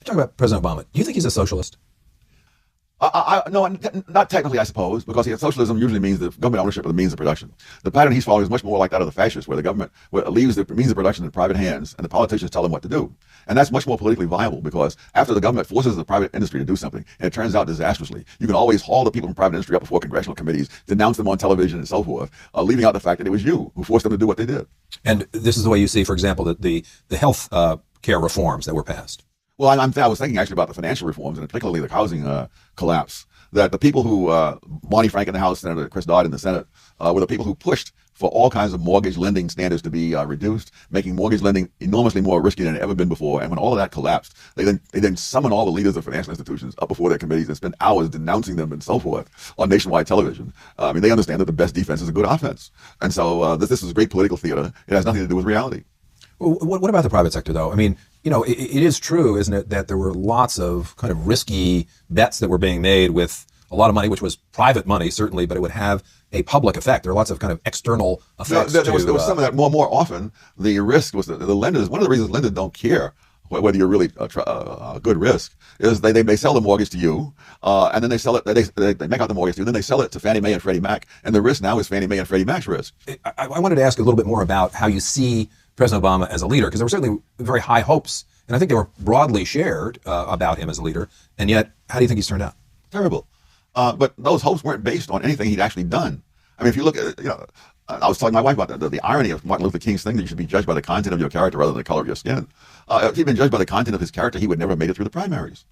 Talk about President Obama. Do you think he's a socialist? No, not technically, I suppose, because socialism usually means the government ownership of the means of production. The pattern he's following is much more like that of the fascists, where the government leaves the means of production in private hands, and the politicians tell them what to do. And that's much more politically viable, because after the government forces the private industry to do something, and it turns out disastrously, you can always haul the people from private industry up before congressional committees, denounce them on television and so forth, leaving out the fact that it was you who forced them to do what they did. And this is the way you see, for example, that the health care reforms that were passed. Well, I was thinking actually about the financial reforms, and particularly the housing collapse, that the people who, Bonnie Frank in the House, Senator Chris Dodd in the Senate, were the people who pushed for all kinds of mortgage lending standards to be reduced, making mortgage lending enormously more risky than it ever been before. And when all of that collapsed, they then summoned all the leaders of financial institutions up before their committees and spent hours denouncing them and so forth on nationwide television. I mean, they understand that the best defense is a good offense. And so this is great political theater. It has nothing to do with reality. Well, what about the private sector, though? I mean, it is true, isn't it, that there were lots of kind of risky bets that were being made with a lot of money, which was private money, certainly, but it would have a public effect. There are lots of kind of external effects. There was some of that. More often, the risk was the lenders. One of the reasons lenders don't care whether you're really a good risk is they sell the mortgage to you, and then they sell it. They make out the mortgage to you, and then they sell it to Fannie Mae and Freddie Mac, and the risk now is Fannie Mae and Freddie Mac's risk. I wanted to ask you a little bit more about how you see President Obama as a leader, because there were certainly very high hopes, and I think they were broadly shared about him as a leader. And yet, how do you think he's turned out? Terrible. But those hopes weren't based on anything he'd actually done. I mean, if you look at, I was telling my wife about the irony of Martin Luther King's thing that you should be judged by the content of your character rather than the color of your skin. If he'd been judged by the content of his character, he would never have made it through the primaries.